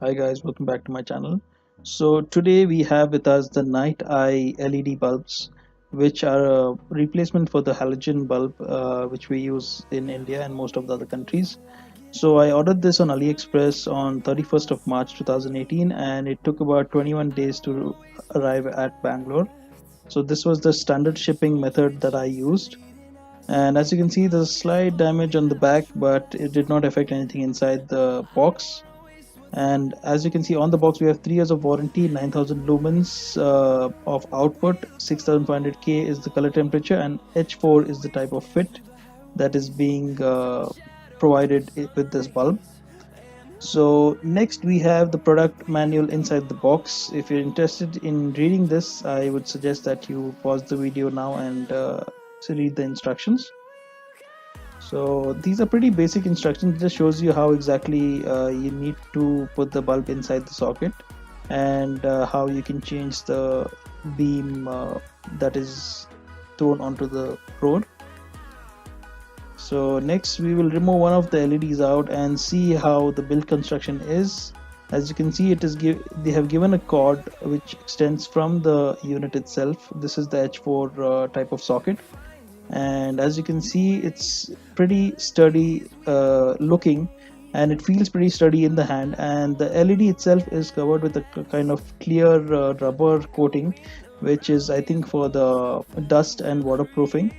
Hi guys, welcome back to my channel. So today we have with us the Night Eye LED bulbs, which are a replacement for the halogen bulb which we use in India and most of the other countries. So I ordered this on AliExpress on 31st of March 2018 and it took about 21 days to arrive at Bangalore. So this was the standard shipping method that I used. And as you can see, there's a slight damage on the back, but it did not affect anything inside the box. And as you can see on the box, we have 3 years of warranty, 9000 lumens of output, 6500K is the color temperature, and H4 is the type of fit that is being provided with this bulb. So next we have the product manual inside the box. If you're interested in reading this, I would suggest that you pause the video now and read the instructions. So these are pretty basic instructions. It just shows you how exactly you need to put the bulb inside the socket and how you can change the beam that is thrown onto the road. So next we will remove one of the LEDs out and see how the build construction is. As you can see, they have given a cord which extends from the unit itself. This is the H4 type of socket, and as you can see, it's pretty sturdy looking, and it feels pretty sturdy in the hand. And the LED itself is covered with a kind of clear rubber coating, which is, I think, for the dust and waterproofing.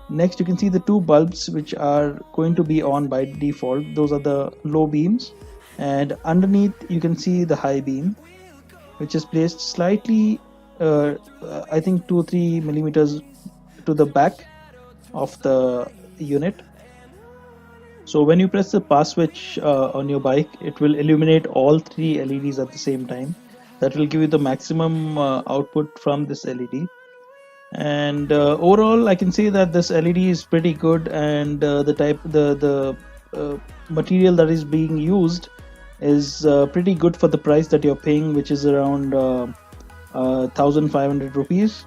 Next, you can see the two bulbs which are going to be on by default. Those are the low beams, and underneath you can see the high beam, which is placed slightly I think 2-3 millimeters to the back of the unit. So when you press the pass switch on your bike, it will illuminate all 3 LEDs at the same time. That will give you the maximum output from this LED. And overall, I can say that this LED is pretty good, and the material that is being used is pretty good for the price that you're paying, which is around 1500 rupees,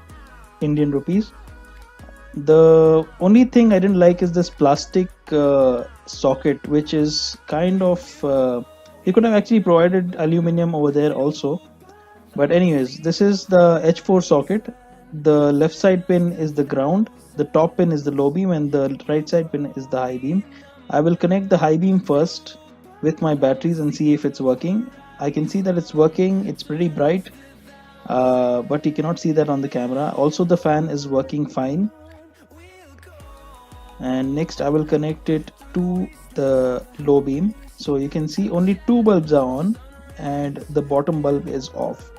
Indian rupees. The only thing I didn't like is this plastic socket, which is kind of you could have actually provided aluminum over there also. But anyways, this is the H4 socket. The left side pin is the ground, the top pin is the low beam, and the right side pin is the high beam. I will connect the high beam first with my batteries and see if it's working. I can see that it's working. It's pretty bright, but you cannot see that on the camera. Also, the fan is working fine. And next I will connect it to the low beam. So you can see only 2 bulbs are on and the bottom bulb is off.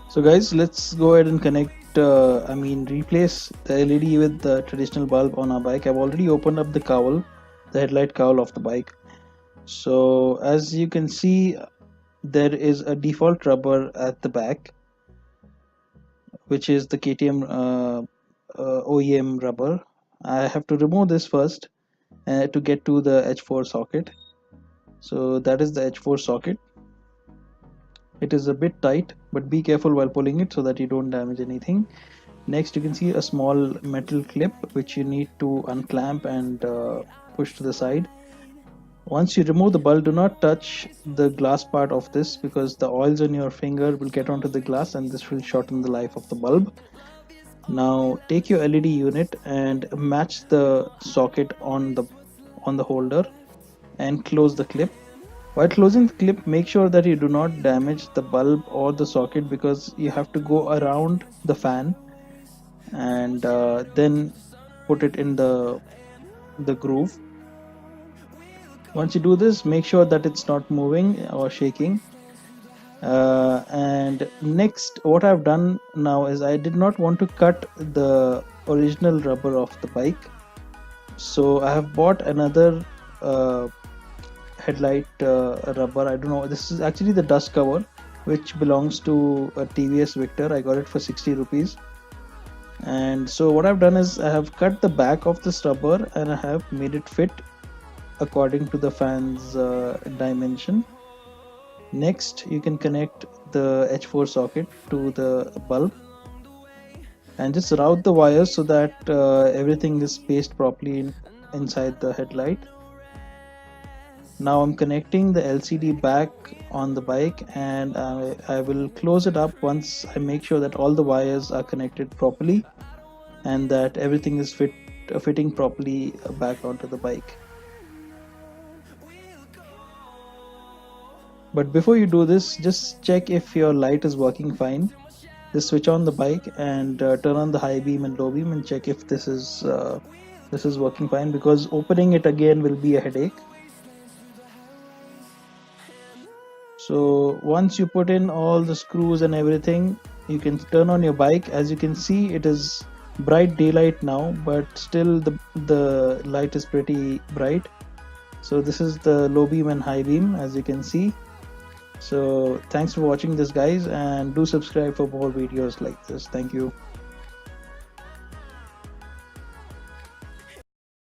So guys, let's go ahead and connect replace the LED with the traditional bulb on our bike. I've already opened up the cowl, the headlight cowl of the bike. So as you can see, there is a default rubber at the back, which is the KTM OEM rubber. I have to remove this first to get to the H4 socket. So that is the H4 socket. It is a bit tight, but be careful while pulling it so that you don't damage anything. Next, you can see a small metal clip which you need to unclamp and push to the side. Once you remove the bulb, do not touch the glass part of this, because the oils on your finger will get onto the glass and this will shorten the life of the bulb. Now take your LED unit and match the socket on the holder and close the clip. While closing the clip, make sure that you do not damage the bulb or the socket, because you have to go around the fan and then put it in the groove. Once you do this, make sure that it's not moving or shaking. And next, what I've done now is I did not want to cut the original rubber of the bike, so I have bought another headlight rubber. I don't know, this is actually the dust cover which belongs to a TVS Victor. I got it for 60 rupees. And so what I've done is I have cut the back of this rubber and I have made it fit according to the fan's dimension. Next, you can connect the H4 socket to the bulb and just route the wires so that everything is spaced properly inside the headlight. Now I'm connecting the LCD back on the bike, and I will close it up once I make sure that all the wires are connected properly and that everything is fitting properly back onto the bike. But before you do this, just check if your light is working fine. Just switch on the bike and turn on the high beam and low beam and check if this is working fine, because opening it again will be a headache. So once you put in all the screws and everything, you can turn on your bike. As you can see, it is bright daylight now, but still the light is pretty bright. So this is the low beam and high beam, as you can see. So thanks for watching this, guys, and do subscribe for more videos like this. Thank you.